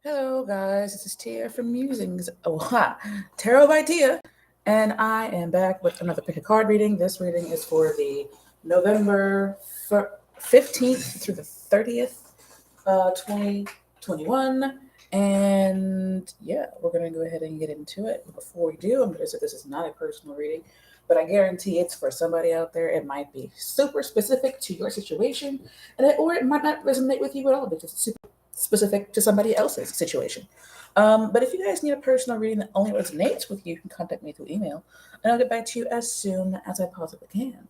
Hello, guys. This is Tia from Musings. Tarot by Tia, and I am back with another pick a card reading. This reading is for the November 15th through the 30th, 2021. And yeah, we're gonna go ahead and get into it. But before we do, I'm gonna say this is not a personal reading, but I guarantee it's for somebody out there. It might be super specific to your situation, or it might not resonate with you at all because it's super specific to somebody else's situation. But if you guys need a personal reading that only resonates with you, you can contact me through email, and I'll get back to you as soon as I possibly can.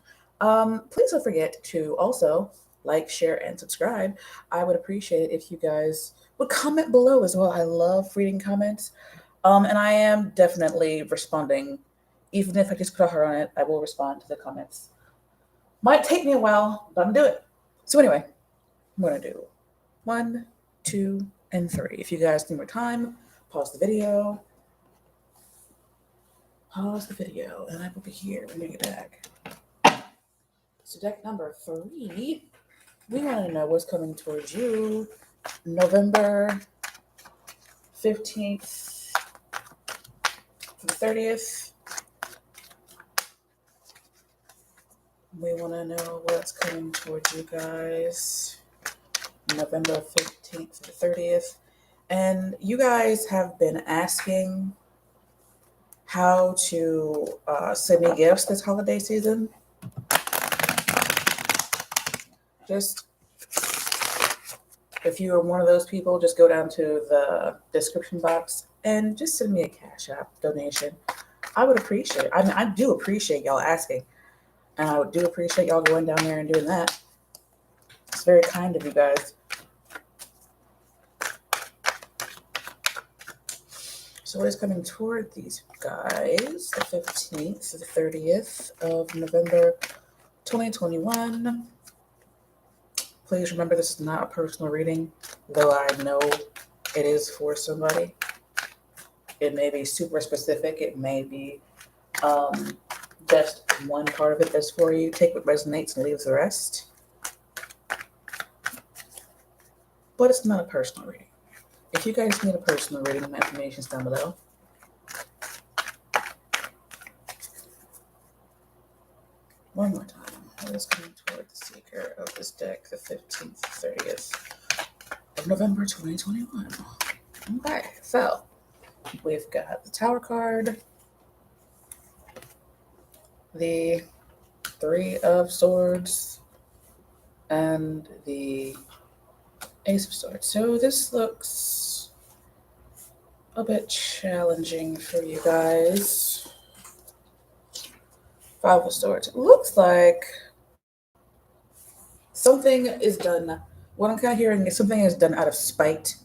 Please don't forget to also like, share, and subscribe. I would appreciate it if you guys would comment below as well. I love reading comments, and I am definitely responding. Even if I just put a heart on it, I will respond to the comments. Might take me a while, but I'm gonna do it. So anyway, I'm gonna do 1, 2, and 3. If you guys need more time, pause the video. Pause the video, and I will be here when you get back. So deck number 3, we want to know what's coming towards you November 15th to the 30th. We want to know what's coming towards you guys November 15th to the 30th. And you guys have been asking how to send me gifts this holiday season. Just, if you are one of those people, just go down to the description box and just send me a CashApp donation. I would appreciate it. I do appreciate y'all asking. And I do appreciate y'all going down there and doing that. It's very kind of you guys. So what is coming toward these guys the 15th to the 30th of November 2021? Please remember this is not a personal reading, though I know it is for somebody. It may be super specific. It may be just one part of it that's for you. Take what resonates and leave the rest. But it's not a personal reading. If you guys need a personal reading, my information is down below. One more time. What is coming toward the seeker of this deck the 15th, 30th of November 2021? Okay, so we've got the Tower card, the 3 of Swords, and the Ace of Swords. So this looks a bit challenging for you guys. 5 of Swords. It looks like something is done. What I'm kind of hearing is something is done out of spite.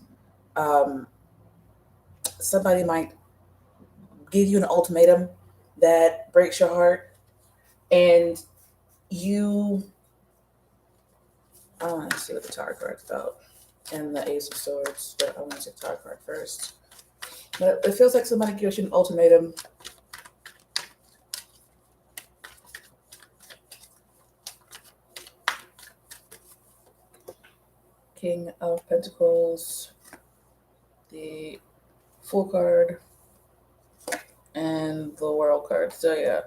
Somebody might give you an ultimatum that breaks your heart, and you. I want to see what the Tower card felt and the Ace of Swords, but I want to see the Tower card first. But it feels like somebody gives you an ultimatum. King of Pentacles, the Fool card, and the World card. So yeah,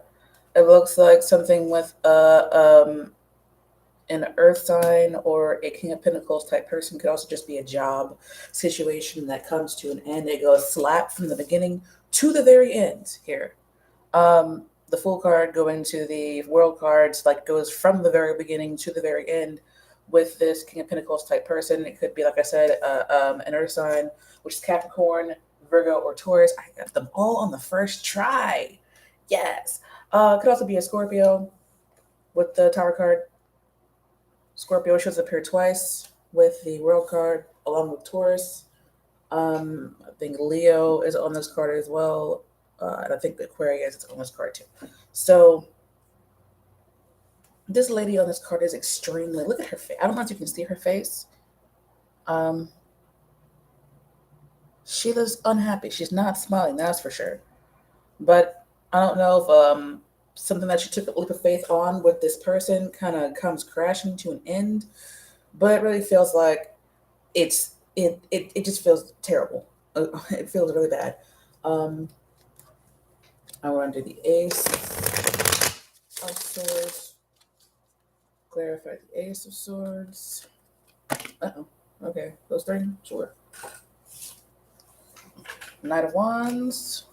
it looks like something with an earth sign or a King of Pentacles type person. Could also just be a job situation that comes to an end. It goes slap from the beginning to the very end here. The Fool card going to the World cards, like goes from the very beginning to the very end with this King of Pentacles type person. It could be, like I said, an earth sign, which is Capricorn, Virgo, or Taurus. I got them all on the first try. Yes. Could also be a Scorpio with the Tower card. Scorpio shows up here twice with the World card, along with Taurus. I think Leo is on this card as well. And I think Aquarius is on this card too. So this lady on this card is extremely, look at her face. I don't know if you can see her face. She looks unhappy. She's not smiling, that's for sure. But I don't know if something that she took a leap of faith on with this person kind of comes crashing to an end. But it really feels like it's it just feels terrible. It feels really bad. Um, I want to do the Ace of Swords. Clarify the Ace of Swords. Uh-oh. Okay, those three? Sure. Knight of Wands,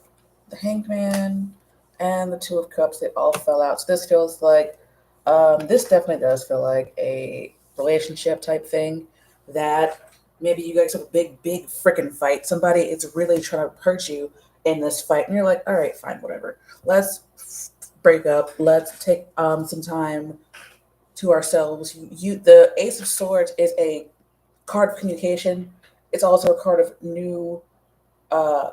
the Hanged Man, and the Two of Cups. They all fell out. So this feels like, this definitely does feel like a relationship type thing that maybe you guys have a big freaking fight. Somebody is really trying to hurt you in this fight, and you're like, all right, fine, whatever. Let's break up. Let's take some time to ourselves. The Ace of Swords is a card of communication. It's also a card of uh,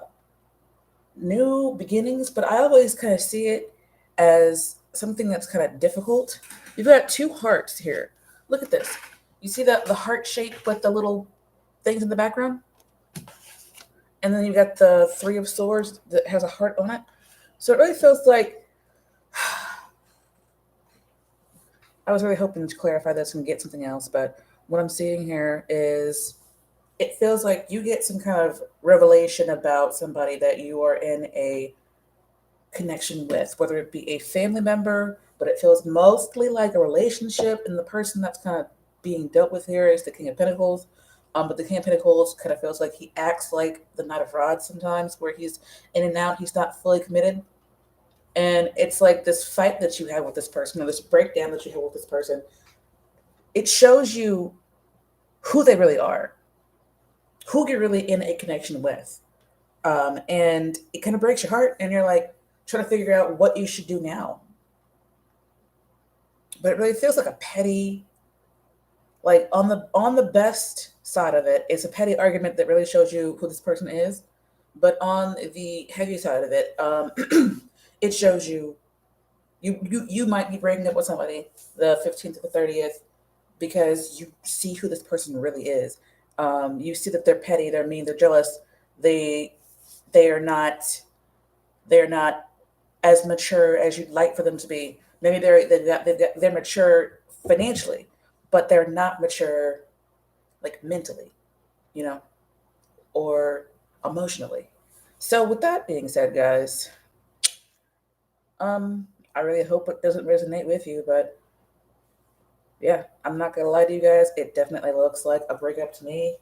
new beginnings, but I always kind of see it as something that's kind of difficult. You've got two hearts here. Look at this. You see the heart shape with the little things in the background? And then you've got the Three of Swords that has a heart on it. So it really feels like I was really hoping to clarify this and get something else, but what I'm seeing here is it feels like you get some kind of revelation about somebody that you are in a connection with, whether it be a family member, but it feels mostly like a relationship. And the person that's kind of being dealt with here is the King of Pentacles. But the King of Pentacles kind of feels like he acts like the Knight of Rods sometimes, where he's in and out, he's not fully committed. And it's like this fight that you have with this person, or this breakdown that you have with this person. It shows you who they really are, who you're really in a connection with. And it kind of breaks your heart, and you're like trying to figure out what you should do now. But it really feels like a petty, like on the best side of it, it's a petty argument that really shows you who this person is. But on the heavy side of it, it shows you might be breaking up with somebody the 15th to the 30th because you see who this person really is. You see that they're petty, they're mean, they're jealous. They they are not they're not as mature as you'd like for them to be. Maybe they're mature financially, but they're not mature like mentally, you know, or emotionally. So with that being said, guys, I really hope it doesn't resonate with you, but yeah, I'm not gonna lie to you guys. It definitely looks like a breakup to me,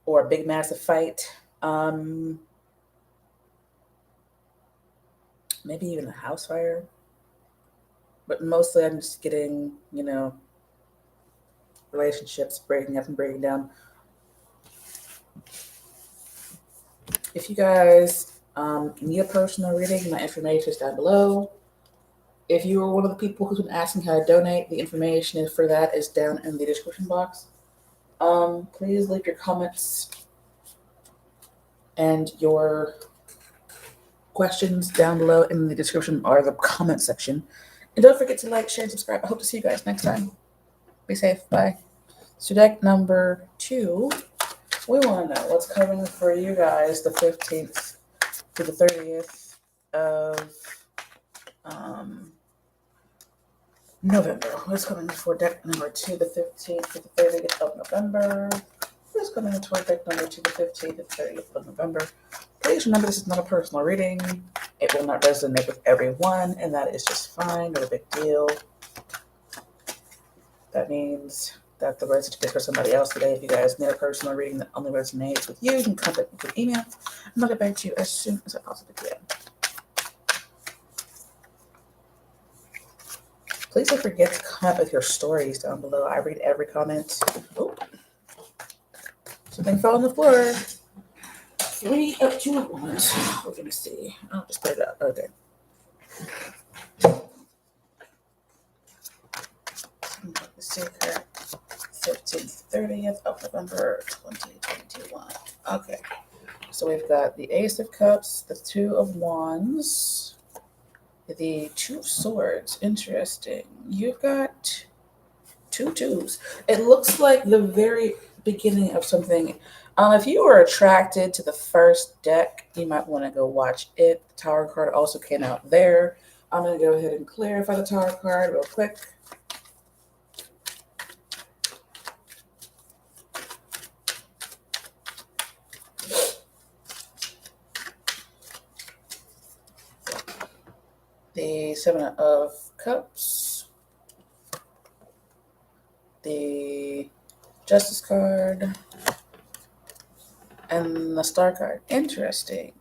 or a big massive fight. Maybe even a house fire. But mostly I'm just getting, relationships breaking up and breaking down. If you guys need a personal reading, my information is down below. If you are one of the people who's been asking how to donate, the information for that is down in the description box. Please leave your comments and your questions down below in the description or the comment section. And don't forget to like, share, and subscribe. I hope to see you guys next time. Be safe. Bye. So deck number 2, we want to know what's coming for you guys the 15th to the 30th of November. What's coming for deck number 2, the 15th to the 30th of November? What's coming for deck number 2, the 15th to the 30th of November? Please remember this is not a personal reading. It will not resonate with everyone, and that is just fine. Not a big deal. That means that the message is for somebody else today. If you guys need a personal reading that only resonates with you, you can contact me through email. I'll get back to you as soon as I possibly can. Please don't forget to comment with your stories down below. I read every comment. Oh, something fell on the floor. 3 of 2 at once. We're going to see. I'll just put it up. Okay. Let's see here. 15th, 30th of November 2021. Okay. So we've got the Ace of Cups, the 2 of Wands, the 2 of Swords. Interesting. You've got 2 twos. It looks like the very beginning of something. If you were attracted to the first deck, you might want to go watch it. The Tower card also came out there. I'm going to go ahead and clarify the Tower card real quick. the Seven of Cups, the Justice card, and the Star card. Interesting.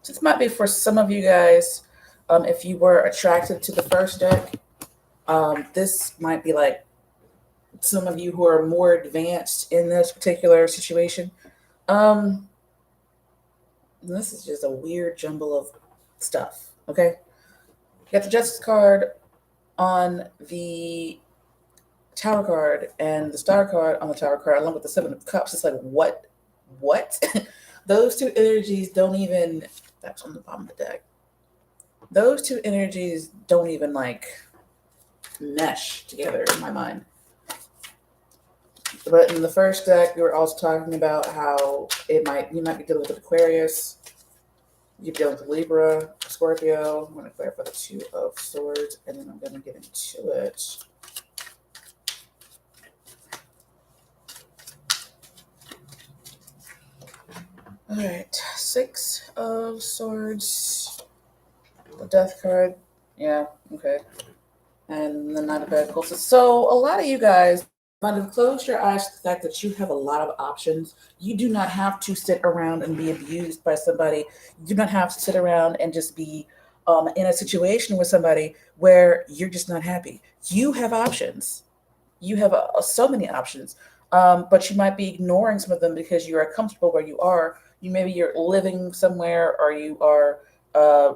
So this might be for some of you guys, if you were attracted to the first deck, this might be like some of you who are more advanced in this particular situation. This is just a weird jumble of stuff, okay? You got the Justice card on the Tower card and the Star card on the Tower card, along with the Seven of Cups. It's like, what? What? Those two energies don't even, that's on the bottom of the deck. Those two energies don't even like mesh together in my mind. But in the first deck, we were also talking about how you might be dealing with Aquarius, you're dealing with Libra, Scorpio. I'm going to clarify the Two of Swords, and then I'm going to get into it. All right, Six of Swords, the Death card. Yeah, okay. And the Knight of Pentacles. So a lot of you guys might have closed your eyes to the fact that you have a lot of options. You do not have to sit around and be abused by somebody. You do not have to sit around and just be in a situation with somebody where you're just not happy. You have options. You have so many options, but you might be ignoring some of them because you are comfortable where you are. Maybe you're living somewhere, or you are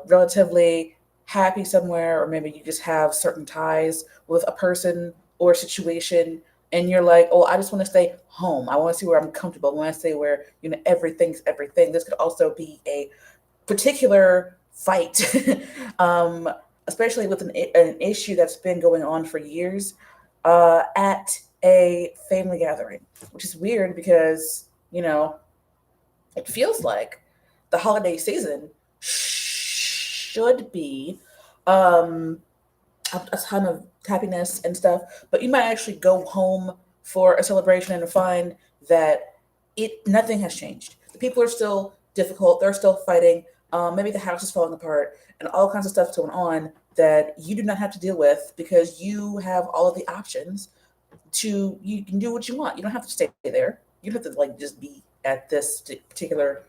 relatively happy somewhere, or maybe you just have certain ties with a person or a situation, and you're like, oh, I just want to stay home. I want to see where I'm comfortable. I want to stay where everything's everything. This could also be a particular fight, um, especially with an issue that's been going on for years at a family gathering, which is weird because it feels like the holiday season should be um, a ton of happiness and stuff, but you might actually go home for a celebration and find that nothing has changed. The people are still difficult. They're still fighting. Maybe the house is falling apart, and all kinds of stuff going on that you do not have to deal with because you have all of the options you can do what you want. You don't have to stay there. You don't have to just be at this particular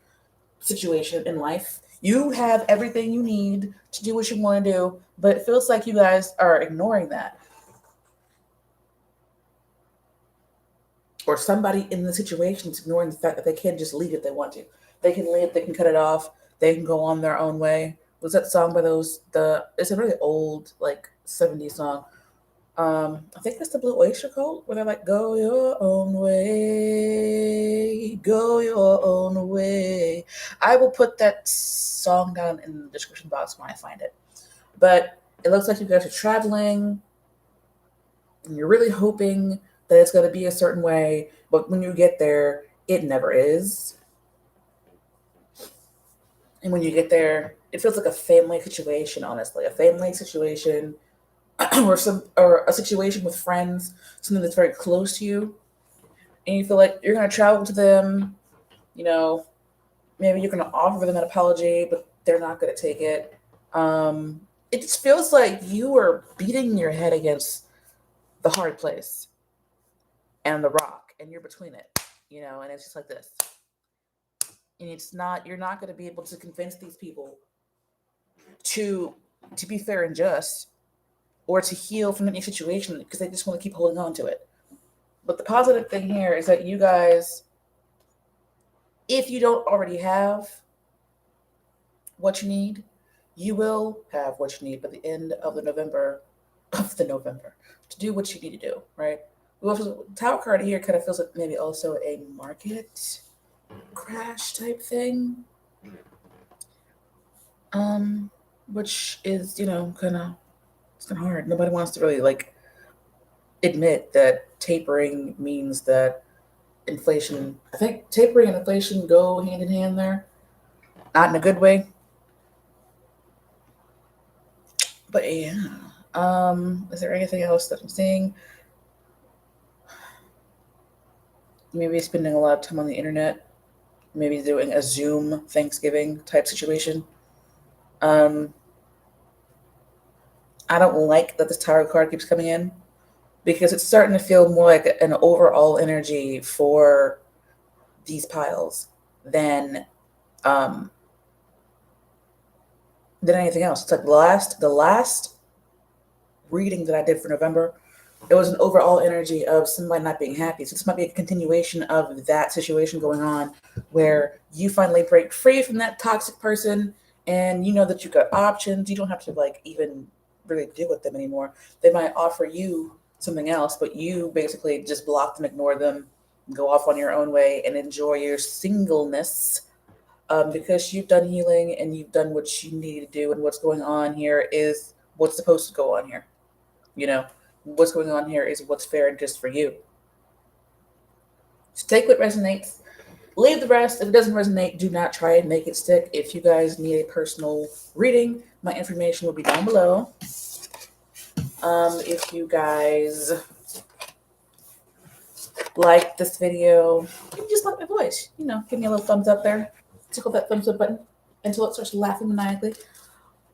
situation in life. You have everything you need to do what you want to do, but it feels like you guys are ignoring that. Or somebody in the situation is ignoring the fact that they can't just leave if they want to. They can leave, they can cut it off, they can go on their own way. Was that song by it's a really old, 70s song. I think it's the Blue Oyster Cult, where they're like, go your own way, go your own way. I will put that song down in the description box when I find it. But it looks like you guys are traveling, and you're really hoping that it's going to be a certain way, but when you get there, it never is. And when you get there, it feels like a family situation, honestly. A family situation or a situation with friends, something that's very close to you, and you feel like you're going to travel to them, maybe you're going to offer them an apology, but they're not going to take it. It just feels like you are beating your head against the hard place and the rock, and you're between it, and it's just like this. And you're not going to be able to convince these people to be fair and just, or to heal from any situation, because they just want to keep holding on to it. But the positive thing here is that you guys, if you don't already have what you need, you will have what you need by the end of the November, to do what you need to do, right? The Tower card here kind of feels like maybe also a market crash type thing, which is kind of hard. Nobody wants to really admit that tapering means that inflation. I think tapering and inflation go hand in hand there, not in a good way. But yeah, is there anything else that I'm seeing? Maybe spending a lot of time on the internet. Maybe doing a Zoom Thanksgiving type situation. Um, I don't like that this Tower card keeps coming in because it's starting to feel more like an overall energy for these piles than um, than anything else. It's like the last reading that I did for November, it was an overall energy of somebody not being happy. So this might be a continuation of that situation going on where you finally break free from that toxic person and you know that you got options. You don't have to like even really deal with them anymore. They might offer you something else, but you basically just block them, ignore them, go off on your own way and enjoy your singleness because you've done healing and you've done what you need to do. And what's going on here is what's supposed to go on here. You know, what's going on here is what's fair and just for you. So take what resonates, leave the rest. If it doesn't resonate, do not try and make it stick. If you guys need a personal reading, my information will be down below. If you guys like this video, you just like my voice. You know, give me a little thumbs up there. Tickle that thumbs up button until it starts laughing maniacally.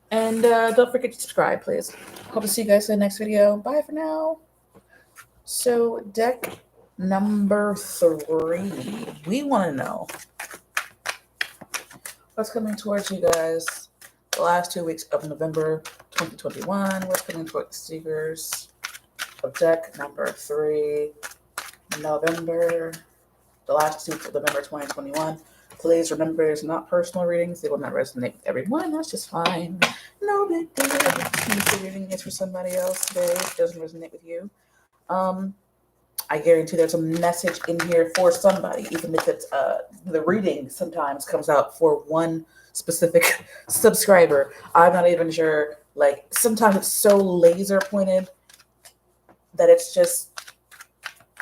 And don't forget to subscribe, please. Hope to see you guys in the next video. Bye for now. So deck number 3. We want to know what's coming towards you guys the last 2 weeks of November 2021. What's coming towards the seekers of deck number 3, November, the last 2 weeks of November 2021. Please remember, it's not personal readings. They will not resonate with everyone. That's just fine. No big deal. If the reading is for somebody else today, it doesn't resonate with you. I guarantee there's a message in here for somebody, even if it's the reading sometimes comes out for one specific subscriber. I'm not even sure. Like sometimes it's so laser pointed that it's just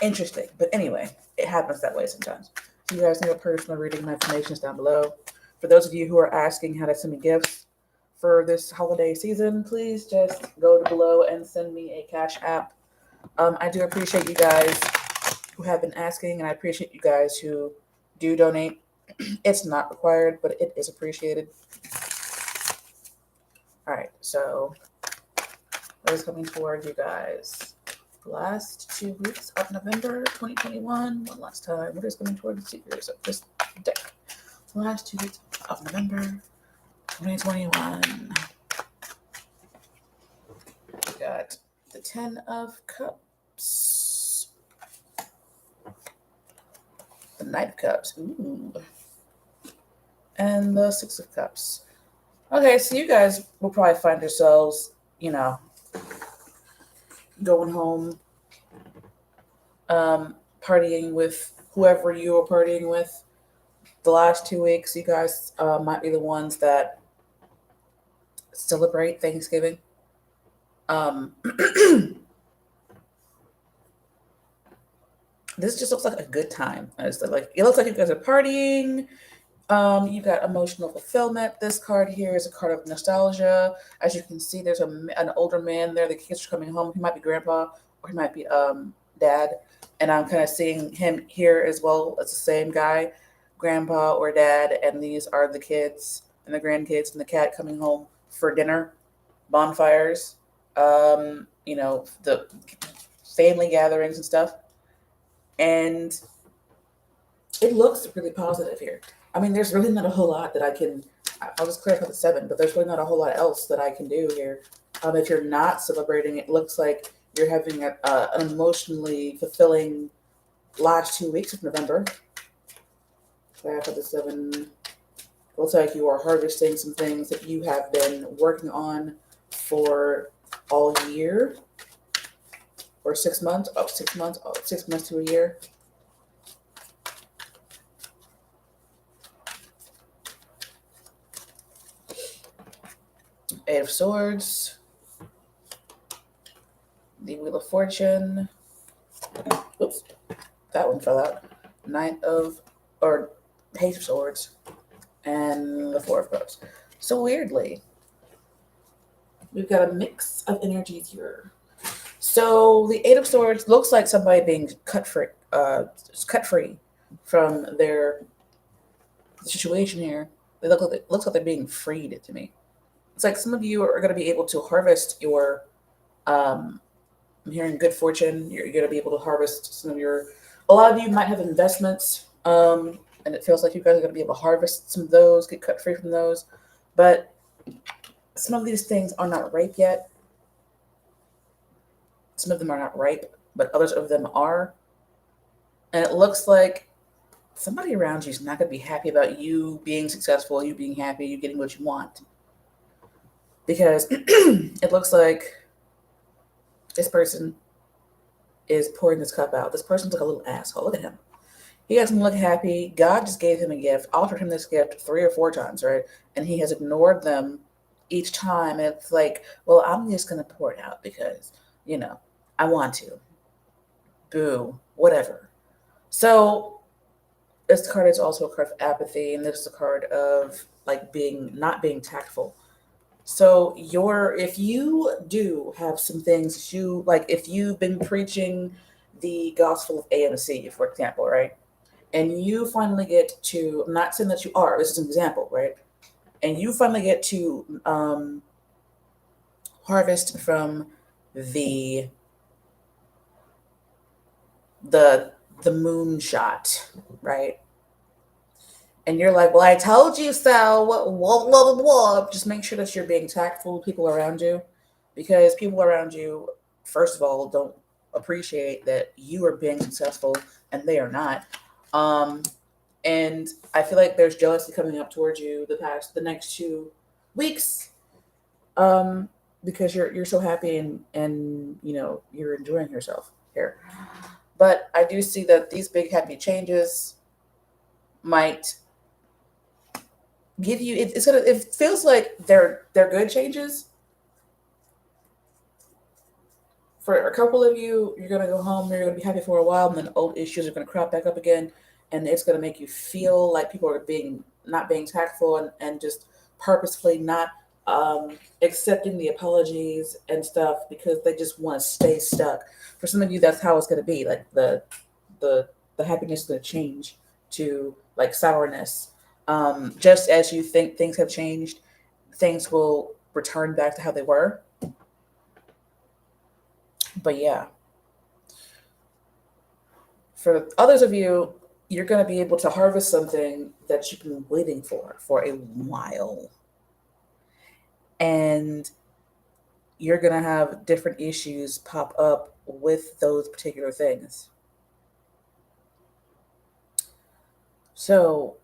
interesting. But anyway, it happens that way sometimes. If you guys need a personal reading, my information is down below. For those of you who are asking how to send me gifts for this holiday season, please just go to below and send me a CashApp. I do appreciate you guys who have been asking, and I appreciate you guys who do donate. It's not required, but it is appreciated. All right, so what is coming toward you guys? Last 2 weeks of November 2021. One last time. What is coming toward the seekers of this deck? The last 2 weeks of November 2021. We got the 10 of Cups. The Knight of Cups. Ooh. And the 6 of Cups. Okay, so you guys will probably find yourselves, you know, going home, partying with whoever you are partying with. The last 2 weeks, you guys might be the ones that celebrate Thanksgiving. This just looks like a good time. Like it looks like you guys are partying. You got emotional fulfillment. This card here is a card of nostalgia. As you can see, there's an older man there. The kids are coming home. He might be grandpa or he might be dad. And I'm kind of seeing him here as well. It's the same guy, grandpa or dad. And these are the kids and the grandkids and the cat coming home for dinner, bonfires, you know, the family gatherings and stuff. And it looks really positive here. I mean, there's really not a whole lot that I'll just clarify the 7, but there's really not a whole lot else that I can do here. If you're not celebrating, it looks like you're having an emotionally fulfilling last 2 weeks of November. Clarify the 7. It looks like you are harvesting some things that you have been working on for all year or 6 months. 6 months. 6 months to a year. Eight of Swords, the Wheel of Fortune. Oops, that one fell out. Page of Swords, and the Four of Cups. So weirdly, we've got a mix of energies here. So the Eight of Swords looks like somebody being cut free from their situation here. It looks like they're being freed to me. It's like some of you are going to be able to harvest your, I'm hearing good fortune. You're going to be able to harvest some of your, a lot of you might have investments, and it feels like you guys are going to be able to harvest some of those, get cut free from those. But some of these things are not ripe yet. Some of them are not ripe, but others of them are. And it looks like somebody around you is not going to be happy about you being successful, you being happy, you getting what you want. Because it looks like this person is pouring this cup out. This person's like a little asshole. Look at him. He doesn't look happy. God just gave him a gift, offered him this gift 3 or 4 times, right? And he has ignored them each time. And it's like, well, I'm just going to pour it out because, I want to. Boo. Whatever. So this card is also a card of apathy, and this is a card of like not being tactful. So if you do have some things you like, if you've been preaching the gospel of AMC, for example, right? And you finally get to, I'm not saying that you are, this is an example, right? And you finally get to harvest from the the moonshot, right? And you're like, well, I told you so. Blah, blah, blah, blah. Just make sure that you're being tactful with people around you, because people around you, first of all, don't appreciate that you are being successful and they are not. And I feel like there's jealousy coming up towards you the next 2 weeks, because you're so happy and you're enjoying yourself here. But I do see that these big happy changes might give you it feels like they're good changes. For a couple of you, you're gonna go home, you're gonna be happy for a while, and then old issues are gonna crop back up again, and it's gonna make you feel like people are not being tactful, and just purposefully not accepting the apologies and stuff because they just want to stay stuck. For some of you, that's how it's gonna be. Like the happiness is gonna change to like sourness. Just as you think things have changed, things will return back to how they were. But yeah, for others of you, you're going to be able to harvest something that you've been waiting for a while. And you're going to have different issues pop up with those particular things. So,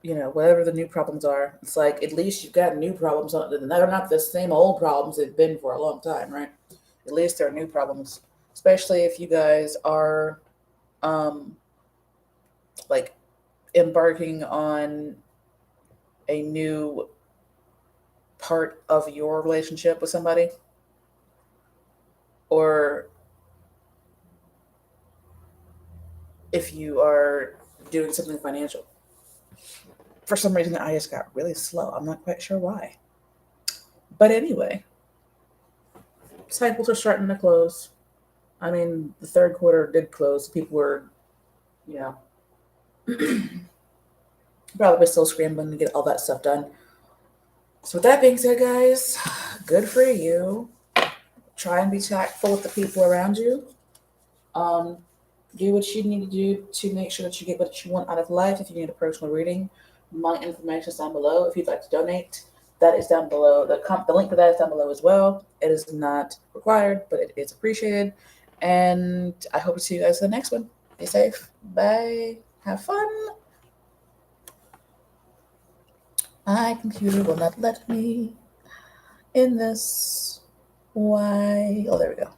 whatever the new problems are, it's like at least you've got new problems. They're not the same old problems they've been for a long time, right? At least there are new problems, especially if you guys are like embarking on a new part of your relationship with somebody, or if you are doing something financial. For some reason, I just got really slow. I'm not quite sure why. But anyway, cycles are starting to close. I mean, the third quarter did close. People were, you know, probably still scrambling to get all that stuff done. So with that being said, guys, good for you. Try and be tactful with the people around you. Um, do what you need to do to make sure that you get what you want out of life. If you need a personal reading, my information is down below. If you'd like to donate, that is down below. The link for that is down below as well. It is not required, but it is appreciated. And I hope to see you guys in the next one. Be safe. Bye. Have fun. My computer will not let me in this. Why? Oh, there we go.